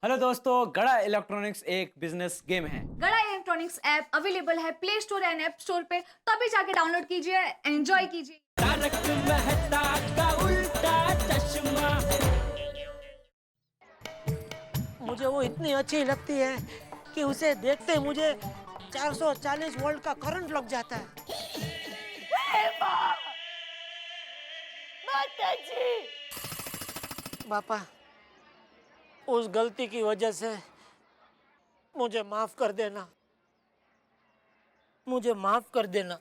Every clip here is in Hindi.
हेलो दोस्तों, गड़ा इलेक्ट्रॉनिक्स एक बिजनेस गेम है। गड़ा इलेक्ट्रॉनिक्स ऐप अवेलेबल है play store and app store पे, तभी जाके डाउनलोड कीजिए, एंजॉय कीजिए। तारक मेहता का उल्टा चश्मा। मुझे वो इतनी अच्छी लगती है कि उसे देखते ही मुझे 440 वोल्ट का करंट लग जाता है। पापा, उस गलती की वजह से मुझे माफ कर देना, मुझे माफ कर देना।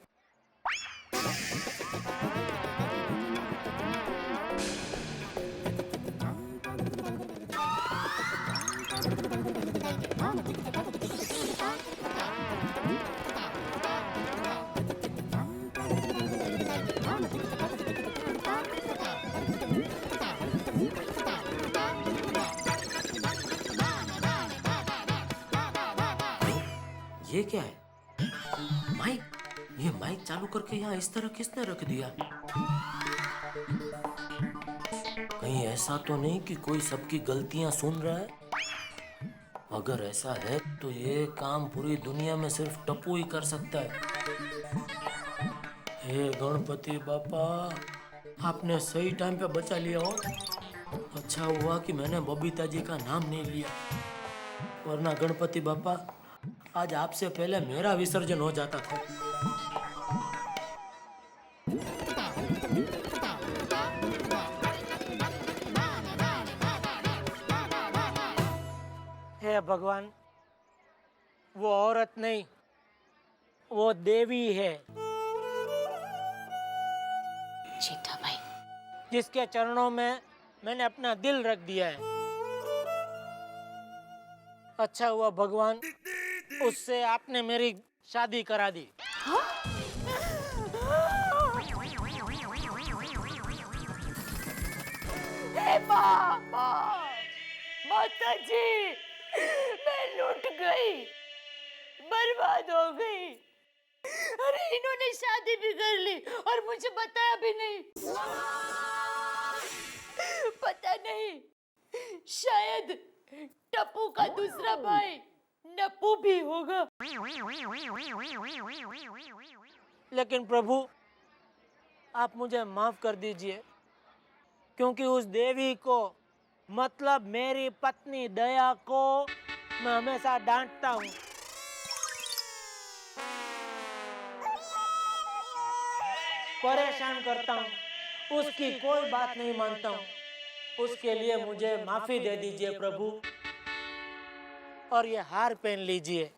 ये क्या है? माइक? ये माइक चालू करके यहाँ इस तरह किसने रख दिया? कहीं ऐसा तो नहीं कि कोई सबकी गलतियां सुन रहा है? अगर ऐसा है तो ये काम पूरी दुनिया में सिर्फ टप्पू ही कर सकता है। हे गणपति बापा, आपने सही टाइम पे बचा लिया हो। अच्छा हुआ कि मैंने बबीता जी का नाम नहीं लिया, वरना गणपति बापा आज आपसे पहले मेरा विसर्जन हो जाता था। हे भगवान, वो औरत नहीं, वो देवी है, जेठा भाई। जिसके चरणों में मैंने अपना दिल रख दिया है। अच्छा हुआ भगवान, उससे आपने मेरी शादी करा दी। माता जी, मैं लूट गई, बर्बाद हो गई। अरे इन्होंने शादी भी कर ली और मुझे बताया भी नहीं। पता नहीं, शायद टप्पू का दूसरा भाई नप्पू भी होगा। लेकिन प्रभु, आप मुझे माफ कर दीजिए, क्योंकि उस देवी को, मतलब मेरी पत्नी दया को, मैं हमेशा डांटता हूँ। परेशान करता हूँ, उसकी कोई बात नहीं मानता हूँ। उसके लिए मुझे माफी दे दीजिए प्रभु, और ये हार पहन लीजिए।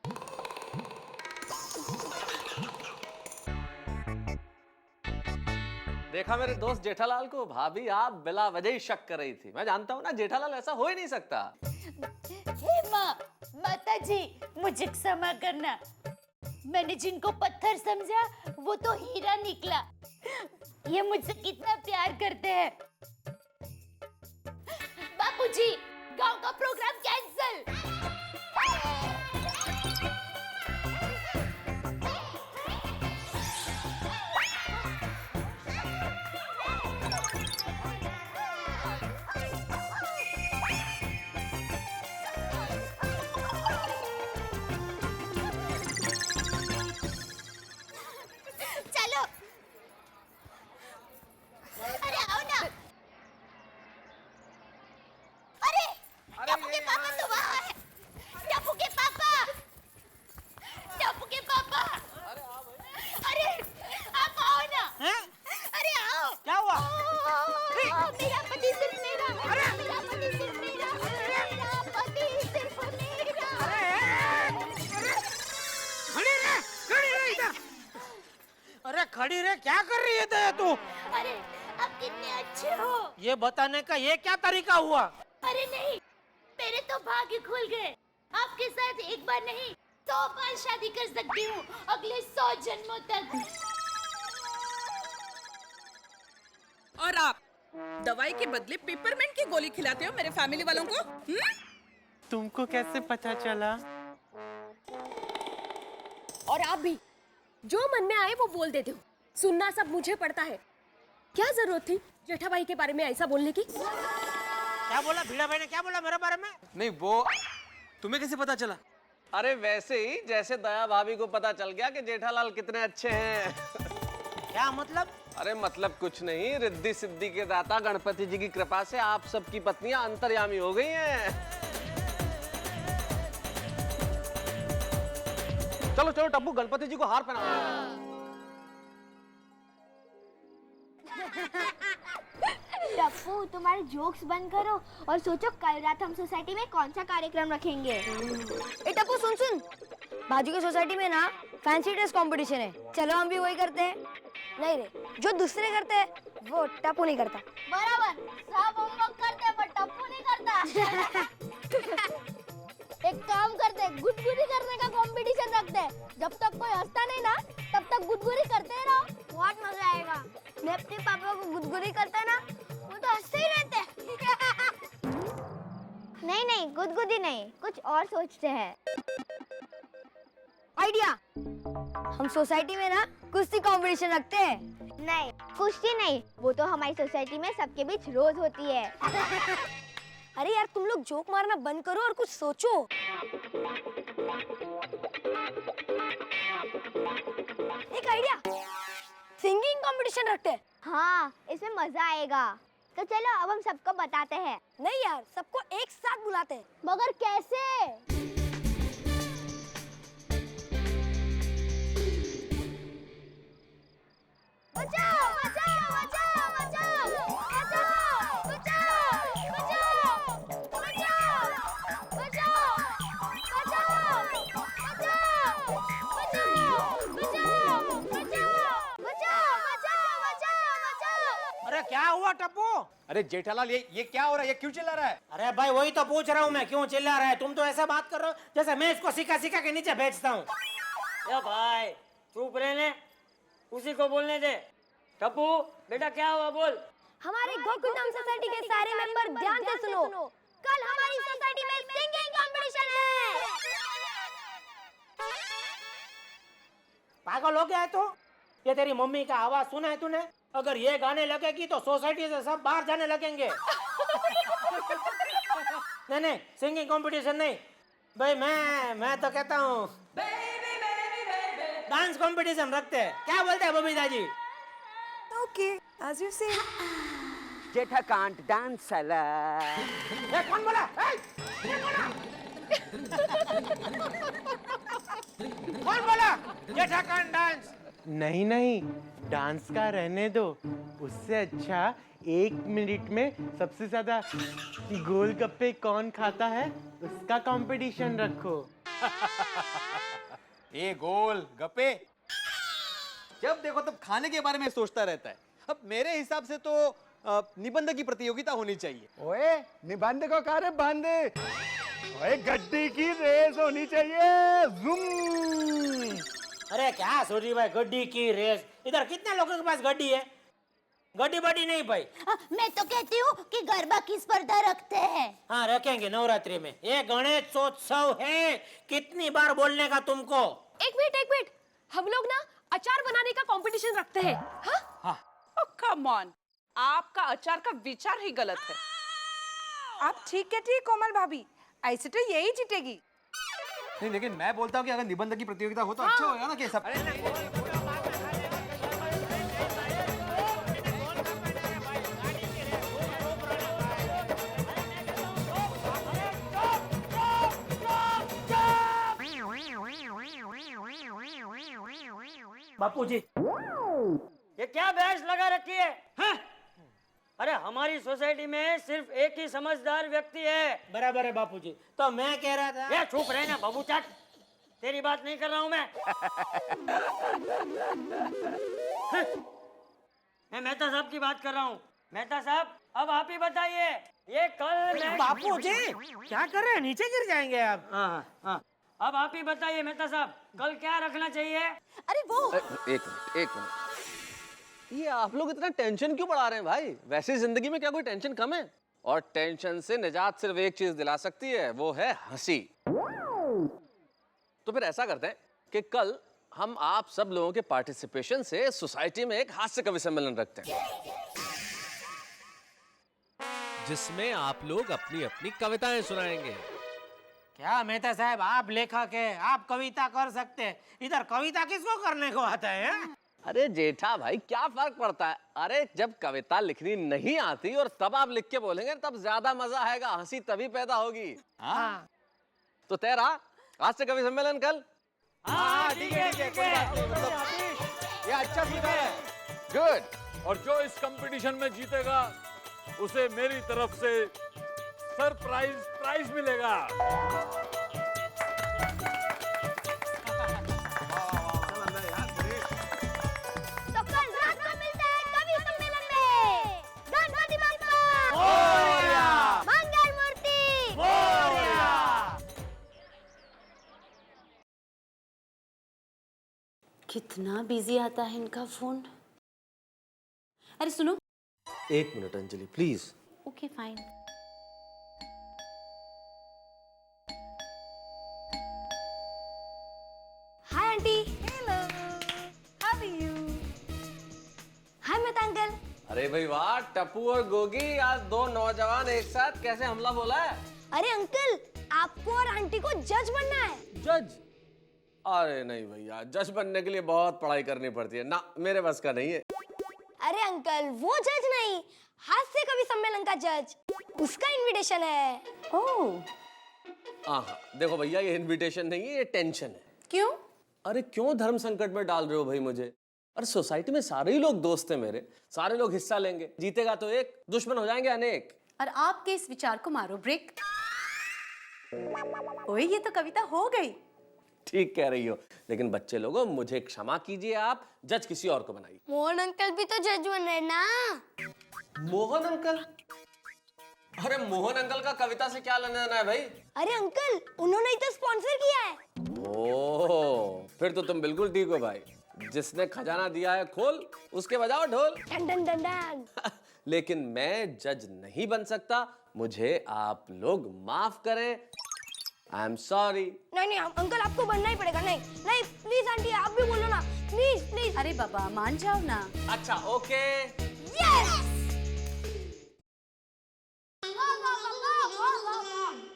देखा मेरे दोस्त जेठालाल को? भाभी आप बिला वजह ही शक कर रही थी। मैं जानता हूँ ना, जेठालाल ऐसा हो ही नहीं सकता। हे माँ, माता जी, मुझे क्षमा करना। मैंने जिनको पत्थर समझा वो तो हीरा निकला। ये मुझसे कितना प्यार करते हैं। बापूजी, गांव का प्रोग्राम कैंसल। चलो, अरे आओ ना। अरे टप्पू के पापा तो वहाँ है। टप्पू के पापा, टप्पू के पापा। अरे आप आओ ना। हैं? अरे आओ। क्या हुआ? मेरा पति सिर्फ मेरा, मेरा पति सिर्फ मेरा, मेरा पति सिर्फ मेरा। खड़ी रह इधर। अरे खड़ी रह, क्या कर रही है दया तू? अरे आप कितने अच्छे हो। ये बताने का ये क्या तरीका हुआ? अरे नहीं, मेरे तो भाग्य खुल गए। आपके साथ एक बार नहीं 100 बार शादी कर सकती हूँ, अगले 100 जन्मों तक। और आप दवाई के बदले पेपरमेंट की गोली खिलाते हो मेरे फैमिली वालों को? तुमको कैसे पता चला? और आप भी जो मन में आए वो बोल देते हो। सुनना सब मुझे पड़ता है। क्या जरूरत थी जेठा भाई के बारे में ऐसा बोलने की? क्या बोला भीड़ा भाई ने, क्या बोला मेरे बारे में? नहीं वो तुम्हें कैसे पता चला? अरे वैसे ही जैसे दया भाभी को पता चल गया कि जेठालाल कितने अच्छे हैं। क्या मतलब? अरे मतलब कुछ नहीं, रिद्धि सिद्धि के दाता गणपति जी की कृपा से आप सबकी पत्नियां अंतर्यामी हो गई हैं। चलो चलो टप्पू, गणपति जी को हार पहनाओ। टप्पू तुम्हारे जोक्स बंद करो और सोचो कल रात हम सोसाइटी में कौन सा कार्यक्रम रखेंगे। ए टप्पू सुन सुन, बाजू की सोसाइटी में ना फैंसी ड्रेस कंपटीशन है, चलो हम भी वही करते हैं। नहीं रे, जो दूसरे करते हैं वो टप्पू नहीं करता। बराबर, सब हम लोग करते हैं पर टप्पू नहीं करता। एक काम करते हैं, गुदगुदी करने का कंपटीशन रखते हैं। जब तक कोई हंसता नहीं ना तब तक गुदगुदी करते रहो, बहुत मजा आएगा। मैं अपने पापा को गुदगुदी करता ना, वो तो हंसते ही रहते हैं। नहीं नहीं, गुदगुदी नहीं, कुछ और सोचते हैं। आइडिया, हम सोसाइटी में ना कुश्ती कंपटीशन रखते हैं। नहीं, कुश्ती नहीं, वो तो हमारी सोसाइटी में सबके बीच रोज होती है। अरे यार तुम लोग जोक मारना बंद करो और कुछ सोचो। एक आइडिया, सिंगिंग कंपटीशन रखते हैं। हाँ, इसमें मजा आएगा। तो चलो अब हम सबको बताते हैं। नहीं यार, सबको एक साथ बुलाते हैं। मगर कैसे? बचाओ बचाओ बचाओ बचाओ बचाओ बचाओ बचाओ बचाओ बचाओ। अरे क्या हुआ टप्पू? अरे जेठालाल ये क्या हो रहा है, ये क्यों चिल्ला रहा है? अरे भाई वही तो पूछ रहा हूँ मैं, क्यों चिल्ला रहा है? तुम तो ऐसा बात कर रहे हो जैसे मैं इसको सिक्का सिक्का के नीचे बेचता हूँ। ए भाई चुप रहने, उसी को बोलने दे। टप्पू बेटा क्या हुआ बोल। हमारे गोकुल धाम सोसाइटी के सारे मेंबर ध्यान से सुनो। कल हमारी सोसाइटी में सिंगिंग कंपटीशन है। पागल हो गया है तो? ये तेरी मम्मी का आवाज सुना है तूने? अगर ये गाने लगेगी तो सोसाइटी से सब बाहर जाने लगेंगे। नहीं नहीं, सिंगिंग कंपटीशन नहीं भाई, मैं तो कहता हूँ डांस कंपटीशन रखते हैं। क्या बोलते हैं Babita ji? Okay, as you say. Jetha can't dance साला। ये कौन बोला? कौन बोला जेठा कांट डांस? नहीं नहीं, डांस का रहने दो। उससे अच्छा 1 मिनट में सबसे ज्यादा गोलगप्पे कौन खाता है उसका कंपटीशन रखो। ये गोल गप्पे जब देखो तब खाने के बारे में सोचता रहता है। अब मेरे हिसाब से तो निबंध की प्रतियोगिता होनी चाहिए। ओए निबंध को कार्य बंद, ओए गड्डी की रेस होनी चाहिए। ज़ूम। अरे क्या सूरी भाई, गड्डी की रेस? इधर कितने लोगों के पास गड्डी है? गड्डी बड्डी नहीं भाई। मैं तो कहती हूँ कि गरबा की स्पर्धा रखते हैं। हाँ रखेंगे नवरात्रि में। ये गणेशोत्सव है, कितनी बार बोलने का तुमको? एक मिनट, हम लोग ना अचार बनाने का कंपटीशन रखते हैं। हाँ? कम ऑन, आपका अचार का विचार ही गलत है। आप ठीक है कोमल भाभी, ऐसे तो यही जीतेगी। नहीं लेकिन मैं बोलता हूँ कि अगर निबंध की प्रतियोगिता हो तो अच्छा होगा ना कि सब। बापूजी ये क्या बहस लगा रखी है? हाँ? अरे हमारी सोसाइटी में सिर्फ एक ही समझदार व्यक्ति है। बराबर है बापूजी। तो मैं कह रहा था। ये चुप रहना बाबू चाट, तेरी बात नहीं कर रहा हूं मैं। हाँ? मैं मेहता साहब की बात कर रहा हूँ। मेहता साहब अब आप ही बताइए, ये कल बापूजी क्या कर रहे हैं? नीचे गिर जाएंगे आप। हाँ, अब आप ही बताइए मेहता साहब, कल क्या रखना चाहिए? अरे वो एक मिनट, ये आप लोग इतना टेंशन क्यों बढ़ा रहे हैं भाई? वैसे जिंदगी में क्या कोई टेंशन कम है? और टेंशन से निजात सिर्फ एक चीज दिला सकती है, वो है हंसी। तो फिर ऐसा करते हैं कि कल हम आप सब लोगों के पार्टिसिपेशन से सोसाइटी में एक हास्य कवि सम्मेलन रखते हैं, जिसमें आप लोग अपनी अपनी कविताएं सुनाएंगे। क्या मेहता साहब, आप लेखक है, आप कविता कर सकते हैं, इधर कविता किसको करने को आता है? अरे जेठा भाई, क्या फर्क पड़ता है? अरे जब कविता लिखनी नहीं आती और तब आप लिख के बोलेंगे तब ज्यादा मजा आएगा, हंसी तभी पैदा होगी। हाँ। तो तेरा आज से कवि सम्मेलन कल। हाँ ठीक है, कोई बात नहीं, मतलब ये अच्छा सुझाव है। गुड। और जो इस कंपटीशन में जीतेगा उसे मेरी तरफ से सरप्राइज प्राइज मिलेगा। तो कल रात को मिलते हैं कवि सम्मेलन में। गणपति बप्पा मोरया! मंगल मूर्ति कितना बिजी आता है इनका फोन। अरे सुनो। एक minute Anjali please. Okay fine. Hi aunty. Hello, how are you? Hi Mehta uncle. अरे भाई वाह, टप्पू और गोगी आज दो नौजवान एक साथ कैसे हमला बोला है? अरे अंकल, आपको और आंटी को जज बनना है। जज? अरे नहीं भैया, जज बनने के लिए बहुत पढ़ाई करनी पड़ती है ना, मेरे बस का नहीं है। अरे अंकल, वो जज नहीं, हास्य कवि सम्मेलन का जज, उसका इनविटेशन है। ओह, हाँ देखो भैया, ये इनविटेशन नहीं है, ये टेंशन है। क्यों? अरे क्यों धर्म संकट में डाल रहे हो भाई मुझे? अरे सोसाइटी में सारे ही लोग दोस्त हैं मेरे, सारे लोग हिस्सा लेंगे, जीतेगा तो एक, दुश्मन हो जाएंगे अनेक। और आपके इस विचार को मारो ब्रेक। ओए, ये तो कविता हो गई। ठीक कह रही हो, लेकिन बच्चे लोगों मुझे क्षमा कीजिए, आप जज किसी और को बनाइए। मोहन अंकल भी तो जज बन रहे हैं ना। मोहन अंकल? अरे मोहन अंकल का कविता से क्या लेना देना है भाई? अरे अंकल, उन्होंने ही तो स्पॉन्सर किया है। ओह, फिर तो तुम बिल्कुल ठीक हो भाई, जिसने खजाना दिया है खोल, उसके बजाओ ढोल। Done done done done. लेकिन मैं जज नहीं बन सकता, मुझे आप लोग माफ करें। I am sorry. नहीं नहीं अंकल, आपको बनना ही पड़ेगा। नहीं नहीं, प्लीज आंटी आप भी बोलो ना, प्लीज प्लीज। अरे बाबा मान जाओ ना। अच्छा ओके। यस।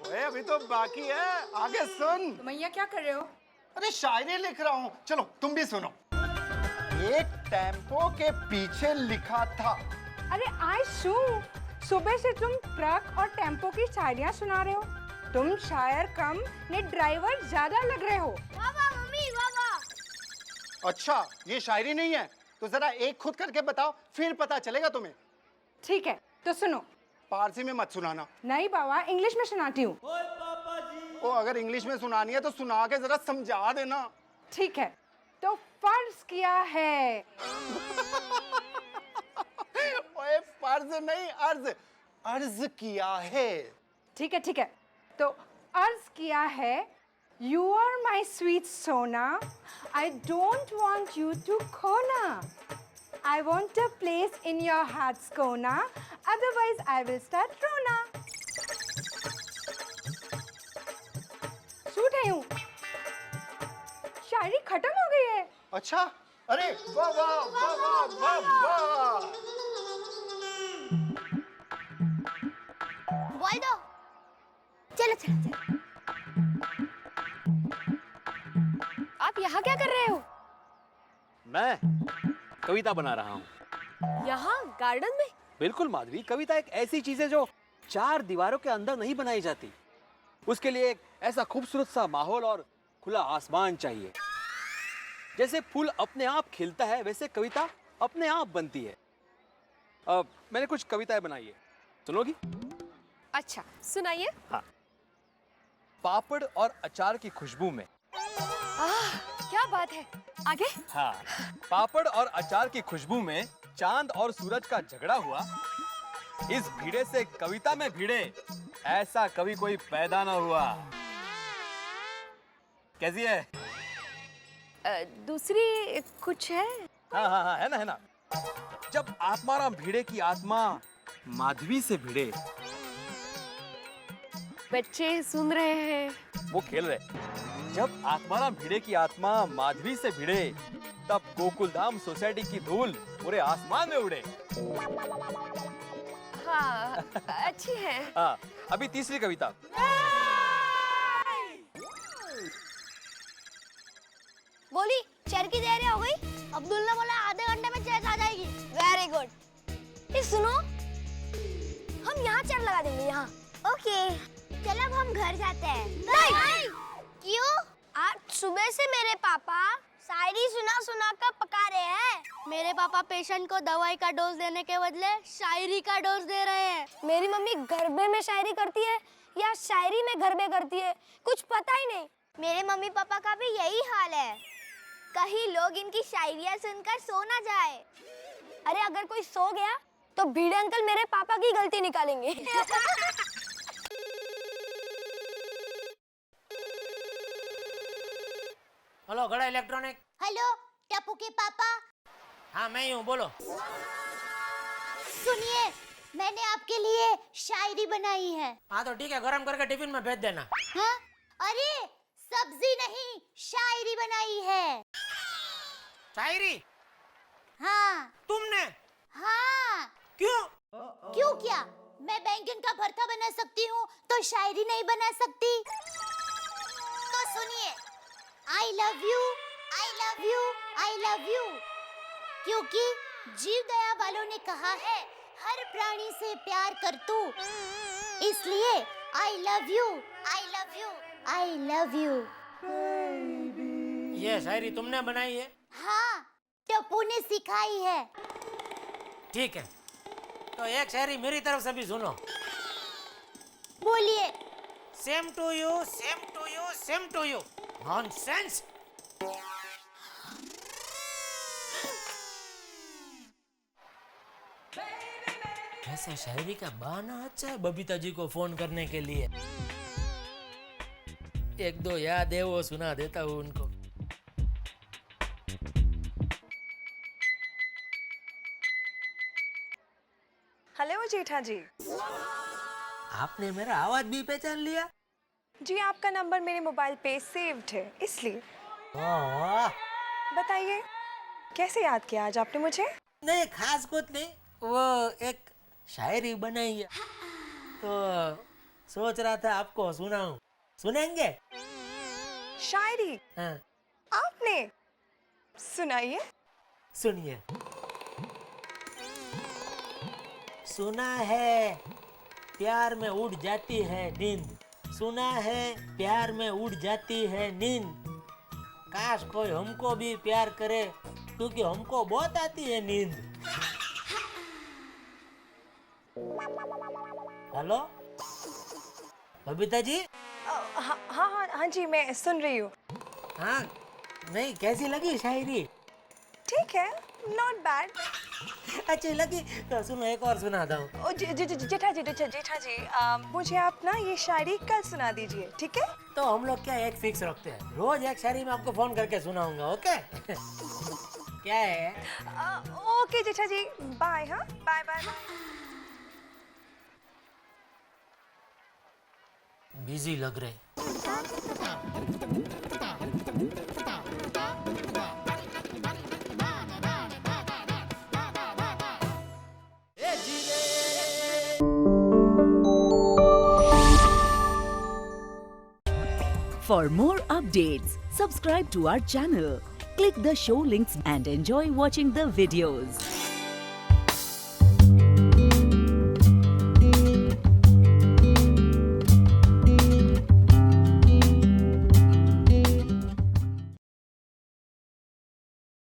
ओए अभी तो बाकी है, आगे सुन। मैया क्या कर रहे हो? अरे शायरी लिख रहा हूँ, चलो तुम भी सुनो। एक टेम्पो के पीछे लिखा था। अरे आयशू, सुबह से तुम ट्रक और टेम्पो की शायरियाँ सुना रहे हो। तुम शायर कम ने ड्राइवर ज्यादा लग रहे हो। वाह वाह मम्मी, वाह वाह। अच्छा ये शायरी नहीं है, तो जरा एक खुद करके बताओ, फिर पता चलेगा तुम्हें। ठीक है, तो सुनो। पारसी में मत सुनाना। नहीं बाबा, इंग्लिश में सुनाती हूँ। ओ अगर इंग्लिश में सुनानी है तो सुना के जरा समझा देना। ठीक है, तो फर्ज किया है। ओए फर्ज नहीं, अर्ज, अर्ज किया है। ठीक है ठीक है, तो अर्ज किया है, यू आर माई स्वीट सोना, I don't want you to खोना, I want a place in your hearts कोना, अदरवाइज आई विल स्टार्ट रोना। सूट है यूं, शायरी खत्म हो गई है। अच्छा, अरे वाह वाह वाह वाह वाह वाह। बोल दो। चलो चलो चलो। आप यहाँ क्या कर रहे हो? मैं कविता बना रहा हूँ। यहाँ गार्डन में? बिल्कुल माधवी, कविता एक ऐसी चीज है जो चार दीवारों के अंदर नहीं बनाई जाती। उसके लिए एक ऐसा खूबसूरत सा माहौल और खुला आसमान चाहिए। जैसे फूल अपने आप खिलता है, वैसे कविता अपने आप बनती है। अब मैंने कुछ कविताएं बनाई है, सुनोगी? अच्छा सुनाइए। हाँ। पापड़ और अचार की खुशबू में। क्या बात है, आगे? हाँ। पापड़ और अचार की खुशबू में चांद और सूरज का झगड़ा हुआ। इस भीड़े से कविता में भिड़े, ऐसा कभी कोई पैदा ना हुआ। कैसी है? दूसरी कुछ है? हाँ हाँ हाँ, है ना है ना। जब आत्माराम भिड़े की आत्मा माधवी से भिड़े। बच्चे सुन रहे हैं। वो खेल रहे। जब आत्माराम भिड़े की आत्मा माधवी से भिड़े, तब गोकुलधाम सोसाइटी की धूल पूरे आसमान में उड़े। हाँ अच्छी है। हाँ, अभी तीसरी कविता। बोली चेयर की तैयारी हो गई? अब्दुल ने बोला आधे घंटे में चेयर आ जाएगी। Very good. ये सुनो, हम यहाँ चेयर लगा देंगे यहाँ। ओके, चलो अब हम घर जाते हैं। नहीं। क्यों? आज सुबह से मेरे पापा शायरी सुना सुना कर पका रहे हैं। मेरे पापा पेशेंट को दवाई का डोज देने के बदले शायरी का डोज दे रहे हैं। मेरी मम्मी गरबे में शायरी करती है या शायरी में गरबे करती है, कुछ पता ही नहीं। मेरे मम्मी पापा का भी यही हाल है। कहीं लोग इनकी शायरियाँ सुनकर सो ना जाए। अरे अगर कोई सो गया तो भीड़े अंकल मेरे पापा की गलती निकालेंगे। हेलो गड़ा इलेक्ट्रॉनिक। हेलो टप्पू के पापा। हाँ मैं ही हूँ, बोलो। सुनिए, मैंने आपके लिए शायरी बनाई है। हाँ तो ठीक है, गरम करके टिफिन में भेज देना। हाँ? अरे सब्जी नहीं, शायरी बनाई है। शायरी? हाँ। तुमने? हाँ। क्यों? क्यों क्या? मैं बैंगन का भरता बना सकती हूँ तो शायरी नहीं बना सकती? तो सुनिए, I love you, I love you, I love you। क्योंकि जीव दया वालों ने कहा है हर प्राणी से प्यार कर तू, इसलिए I love you, I love you, I love you। ये शायरी तुमने बनाई है? हाँ, टप्पू ने सिखाई है। ठीक है, तो एक शायरी मेरी तरफ से भी सुनो। बोलिए। Same to you, same to you, same to you. Nonsense. ऐसा शायरी का बहाना अच्छा है बबीता जी को फोन करने के लिए। एक दो याद है वो सुना देता हूँ उनको। हेलो जेठा जी। आपने मेरा आवाज भी पहचान लिया? जी आपका नंबर मेरे मोबाइल पे सेव्ड है इसलिए। वाह, बताइए कैसे याद किया आज आपने मुझे? नहीं खास कुछ नहीं, वो एक शायरी बनाई है तो सोच रहा था आपको सुनाऊं। सुनेंगे? शायरी? हाँ। आपने? सुनाइए। सुनिए। सुना है प्यार में उड़ जाती है नींद, सुना है प्यार में उड़ जाती है नींद, काश कोई हमको भी प्यार करे क्योंकि हमको बहुत आती है नींद। हेलो बबीता जी? हाँ हाँ हाँ जी मैं सुन रही हूँ। हाँ नहीं, कैसी लगी शायरी? ठीक है, नॉट बैड। अच्छी लगी तो सुनो, एक और सुनाता हूँ। जेठा जी मुझे आप ना ये शायरी कल सुना दीजिए, ठीक है? तो हम लोग क्या एक फिक्स रखते हैं, रोज एक शायरी में आपको फोन करके सुनाऊंगा, ओके? क्या है? ओके जेठा जी, बाय। हाँ बाय बाय। बिजी लग रहे। For more updates, subscribe to our channel, click the show links and enjoy watching the videos.